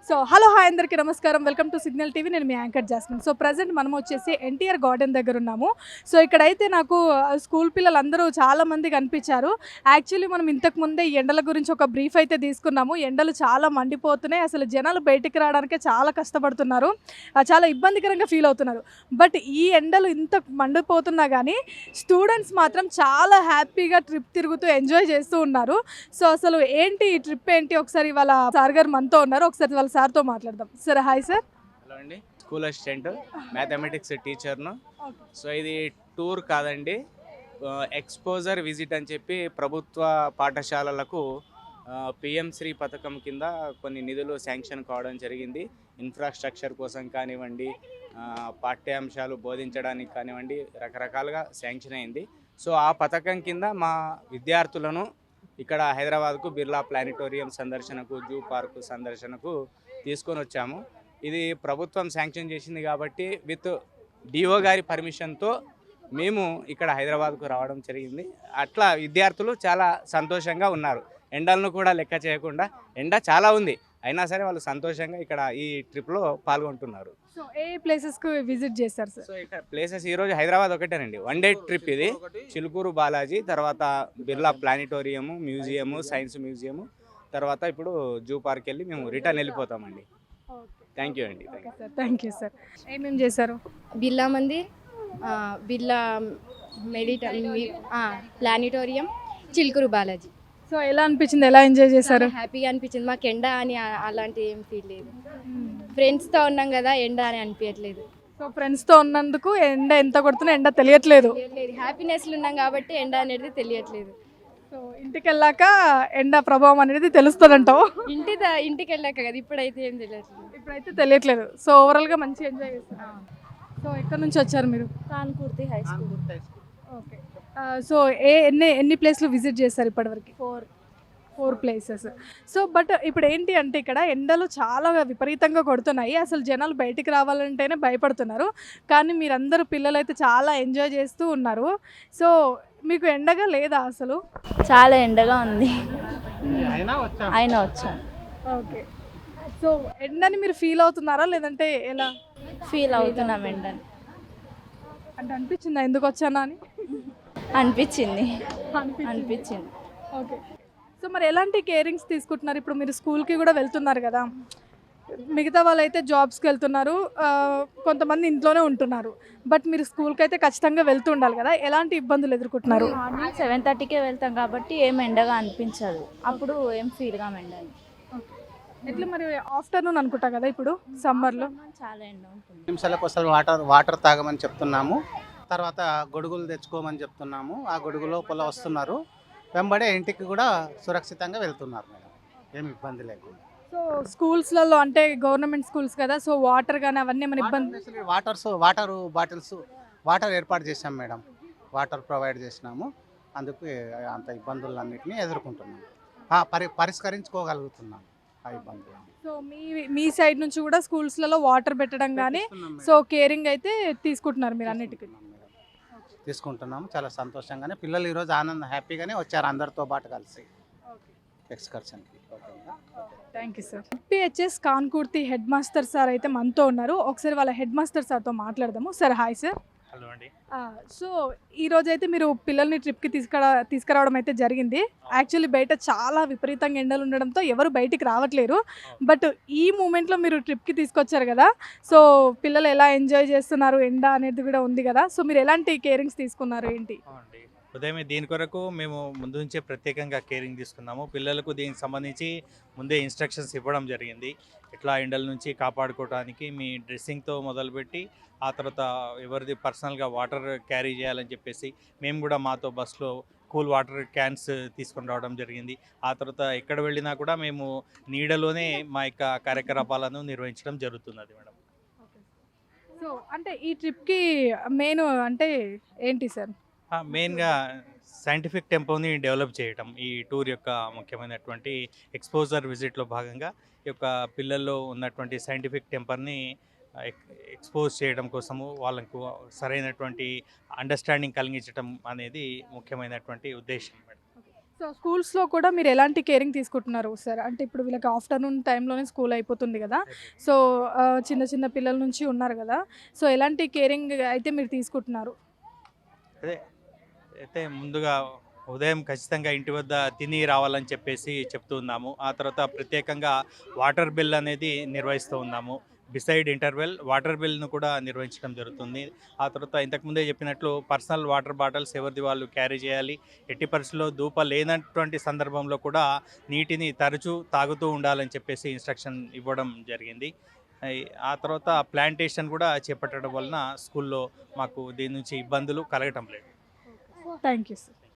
So hello hi అందరికీ నమస్కారం, welcome to signal TV. నేను మీ యాంకర్ జాస్మిన్. సో ప్రజెంట్ మనం వచ్చేసి ఎన్టీఆర్ గార్డెన్ దగ్గర ఉన్నాము. సో ఇక్కడైతే నాకు స్కూల్ పిల్లలందరూ చాలామంది కనిపించారు. యాక్చువల్లీ మనం ఇంతకుముందే ఈ ఎండల గురించి ఒక బ్రీఫ్ అయితే తీసుకున్నాము. ఎండలు చాలా మండిపోతున్నాయి, అసలు జనాలు బయటికి రావడానికే చాలా కష్టపడుతున్నారు, చాలా ఇబ్బందికరంగా ఫీల్ అవుతున్నారు. బట్ ఈ ఎండలు ఇంత మండిపోతున్నా కానీ స్టూడెంట్స్ మాత్రం చాలా హ్యాపీగా ట్రిప్ తిరుగుతూ ఎంజాయ్ చేస్తూ ఉన్నారు. సో అసలు ఏంటి ఈ ట్రిప్ ఏంటి, ఒకసారి వాళ్ళ సార్ గారు మనతో ఉన్నారు, ఒకసారి వాళ్ళ సార్తో మాట్లాడదాం. Sir hi sir. హలో అండి, స్కూల్ అసిస్టెంట్ మ్యాథమెటిక్స్ టీచర్ను. సో ఇది టూర్ కాదండి, ఎక్స్పోజర్ విజిట్ అని చెప్పి ప్రభుత్వ పాఠశాలలకు పిఎం శ్రీ పథకం కింద కొన్ని నిధులు శాంక్షన్ కావడం జరిగింది. ఇన్ఫ్రాస్ట్రక్చర్ కోసం కానివ్వండి, పాఠ్యాంశాలు బోధించడానికి కానివ్వండి, రకరకాలుగా శాంక్షన్ అయింది. సో ఆ పథకం కింద మా విద్యార్థులను ఇక్కడ హైదరాబాద్కు బిర్లా ప్లానిటోరియం సందర్శనకు, జూ పార్కు సందర్శనకు తీసుకొని వచ్చాము. ఇది ప్రభుత్వం శాంక్షన్ చేసింది కాబట్టి విత్ డిఓ గారి పర్మిషన్తో మేము ఇక్కడ హైదరాబాద్కు రావడం జరిగింది. అట్లా విద్యార్థులు చాలా సంతోషంగా ఉన్నారు. ఎండలను కూడా లెక్క చేయకుండా, ఎండ చాలా ఉంది అయినా సరే వాళ్ళు సంతోషంగా ఇక్కడ ఈ ట్రిప్లో పాల్గొంటున్నారు. సో ఏ ప్లేసెస్కి విజిట్ చేస్తారు సార్? సో ఇక్కడ ప్లేసెస్ ఈరోజు హైదరాబాద్ ఒకటేనండి, వన్ డే ట్రిప్ ఇది. చిలుకూరు బాలాజీ, తర్వాత బిర్లా ప్లానిటోరియము, మ్యూజియము, సైన్స్ మ్యూజియము, తర్వాత ఇప్పుడు జూ పార్క్ వెళ్ళి మేము రిటర్న్ వెళ్ళిపోతామండి. థ్యాంక్ యూ అండి. Thank you sir. ఏమేమి చేశారు? బిర్లా మందిర్, బిర్లా ప్లానిటోరియం, చిలుకూరు బాలాజీ. సో ఎలా అనిపించింది, ఎలా ఎంజాయ్ చేశారు? హ్యాపీగా అనిపించింది. మాకు ఎండ అని అలాంటి ఏం ఫీల్ లేదు. ఫ్రెండ్స్తో ఉన్నాం కదా, ఎండ అని అనిపించట్లేదు. సో ఫ్రెండ్స్తో ఉన్నందుకు ఎండ ఎంత కొడుతున్నా ఎండ తెలియట్లేదు. హ్యాపీనెస్లు ఉన్నాం కాబట్టి ఎండ అనేది తెలియట్లేదు. సో ఇంటికి వెళ్ళాక ఎండ ప్రభావం అనేది తెలుస్తుందంటావు? ఇంటికి వెళ్ళాక కదా, ఇప్పుడైతే ఏం తెలియట్లేదు. ఇప్పుడైతే తెలియట్లేదు. సో ఓవరాల్గా మంచి ఎంజాయ్ చేస్తారు. సో ఎక్కడి నుంచి వచ్చారు మీరు? కాన్పూర్తి హై స్కూల్. ఓకే. సో ఎన్ని ప్లేస్లు విజిట్ చేస్తారు ఇప్పటివరకు? 4 ప్లేసెస్. సో బట్ ఇప్పుడు ఏంటి అంటే ఇక్కడ ఎండలు చాలా విపరీతంగా కొడుతున్నాయి, అసలు జనాలు బయటికి రావాలంటేనే భయపడుతున్నారు. కానీ మీరందరూ పిల్లలు అయితే చాలా ఎంజాయ్ చేస్తూ ఉన్నారు. సో మీకు ఎండగా లేదా అసలు? చాలా ఎండగా ఉంది, అయినా వచ్చాను. ఓకే. సో ఎండని మీరు ఫీల్ అవుతున్నారా లేదంటే ఎలా ఫీల్ అవుతున్నాం ఎండని? అంటే అనిపించిందా ఎందుకు వచ్చానా అని? అనిపించింది. ఓకే. సో మరి ఎలాంటి కేరింగ్స్ తీసుకుంటున్నారు? ఇప్పుడు మీరు స్కూల్కి కూడా వెళ్తున్నారు కదా, మిగతా వాళ్ళైతే జాబ్స్కి వెళ్తున్నారు, కొంతమంది ఇంట్లోనే ఉంటున్నారు. బట్ మీరు స్కూల్కి అయితే ఖచ్చితంగా వెళ్తూ ఉండాలి కదా, ఎలాంటి ఇబ్బందులు ఎదుర్కొంటున్నారు? మార్నింగ్ 7:30కే వెళ్తాం కాబట్టి ఏం ఎండగా అనిపించదు, అప్పుడు ఏం ఫీల్గా ఎండని. ఎట్లా మరి ఆఫ్టర్నూన్ అనుకుంటా కదా ఇప్పుడు సమ్మర్లో? చాలా ఎండ ఉంటుంది. నిమిషాలకు ఒకసారి వాటర్ తాగమని చెప్తున్నాము, తర్వాత గొడుగులు తెచ్చుకోమని చెప్తున్నాము. ఆ గొడుగు లోపల వస్తున్నారు, వెంబడే ఇంటికి కూడా సురక్షితంగా వెళ్తున్నారు మేడం, ఏమి ఇబ్బంది లేకుండా. సో స్కూల్స్లలో అంటే గవర్నమెంట్ స్కూల్స్ కదా, సో వాటర్ కానీ అవన్నీ మన ఇబ్బంది? వాటర్ బాటిల్స్ ఏర్పాటు చేసాం మేడం, వాటర్ ప్రొవైడ్ చేసినాము. అందుకు అంత ఇబ్బందులన్నింటినీ ఎదుర్కొంటున్నాము, పరిష్కరించుకోగలుగుతున్నాము ఆ ఇబ్బందులు. సో మీ సైడ్ నుంచి కూడా స్కూల్స్లలో వాటర్ పెట్టడం కానీ సో కేరింగ్ అయితే తీసుకుంటున్నారు మీరు అన్నిటికీ? తీసుకుంటున్నాము, చాలా సంతోషంగానే. పిల్లలు ఈరోజు హ్యాపీగానే వచ్చారు అందరితో పాటు కలిసి ఎక్స్కర్షన్కి. Thank you sir. PHS Kankurthi head master sir అయితే మనతో ఉన్నారు, ఒకసారి వాళ్ళ హెడ్ మాస్టర్ సార్తో మాట్లాడదాము. Sir hi sir. హలో అండి. సో ఈరోజైతే మీరు పిల్లల్ని ట్రిప్కి తీసుకురావడం అయితే జరిగింది. యాక్చువల్లీ బయట చాలా విపరీతంగా ఎండలు ఉండడంతో ఎవరు బయటికి రావట్లేరు. బట్ ఈ మూమెంట్లో మీరు ట్రిప్కి తీసుకొచ్చారు కదా, సో పిల్లలు ఎలా ఎంజాయ్ చేస్తున్నారు, ఎండ అనేది కూడా ఉంది కదా, సో మీరు ఎలాంటి కేరింగ్స్ తీసుకున్నారు ఏంటి? అండి, ఉదయమే దీని కొరకు మేము ముందు నుంచే ప్రత్యేకంగా కేరింగ్ తీసుకున్నాము. పిల్లలకు దీనికి సంబంధించి ముందే ఇన్స్ట్రక్షన్స్ ఇవ్వడం జరిగింది, ఎట్లా ఎండల నుంచి కాపాడుకోవడానికి మీ డ్రెస్సింగ్తో మొదలుపెట్టి ఆ తర్వాత ఎవరిది పర్సనల్గా వాటర్ క్యారీ చేయాలని చెప్పేసి మేము కూడా మాతో బస్సులో కూల్ వాటర్ క్యాన్స్ తీసుకొని రావడం జరిగింది. ఆ తర్వాత ఎక్కడ వెళ్ళినా కూడా మేము నీడలోనే మా యొక్క కార్యకలాపాలను నిర్వహించడం జరుగుతున్నది మేడం. సో అంటే ఈ ట్రిప్కి మెయిన్ అంటే ఏంటి సార్? మెయిన్గా సైంటిఫిక్ టెంపోని డెవలప్ చేయటం ఈ టూర్ యొక్క ముఖ్యమైనటువంటి ఎక్స్పోజర్ విజిట్లో భాగంగా ఈ యొక్క పిల్లల్లో ఉన్నటువంటి సైంటిఫిక్ టెంపర్ని ఎక్స్పోజ్ చేయడం కోసము వాళ్ళకు సరైనటువంటి అండర్స్టాండింగ్ కలిగించడం అనేది ముఖ్యమైనటువంటి ఉద్దేశం మేడం. సో స్కూల్స్లో కూడా మీరు ఎలాంటి కేరింగ్ తీసుకుంటున్నారు సార్? అంటే ఇప్పుడు వీళ్ళకి ఆఫ్టర్నూన్ టైంలోనే స్కూల్ అయిపోతుంది కదా, సో చిన్న చిన్న పిల్లల నుంచి ఉన్నారు కదా, సో ఎలాంటి కేరింగ్ అయితే మీరు తీసుకుంటున్నారు? అదే అయితే ముందుగా ఉదయం ఖచ్చితంగా ఇంటి వద్ద తిని రావాలని చెప్పేసి చెప్తూ ఉన్నాము. ఆ తర్వాత ప్రత్యేకంగా వాటర్ బిల్ అనేది నిర్వహిస్తూ ఉన్నాము. బిసైడ్ ఇంటర్వెల్ వాటర్ బిల్ను కూడా నిర్వహించడం జరుగుతుంది. ఆ తర్వాత ఇంతకుముందే చెప్పినట్లు పర్సనల్ వాటర్ బాటిల్స్ ఎవరిది వాళ్ళు క్యారీ చేయాలి. ఎట్టి పరిస్థితుల్లో ధూప లేనటువంటి సందర్భంలో కూడా నీటిని తరచూ తాగుతూ ఉండాలని చెప్పేసి ఇన్స్ట్రక్షన్ ఇవ్వడం జరిగింది. ఆ తర్వాత ప్లాంటేషన్ కూడా చేపట్టడం వలన స్కూల్లో మాకు దీని నుంచి ఇబ్బందులు కలగటం లేదు. Thank you sir.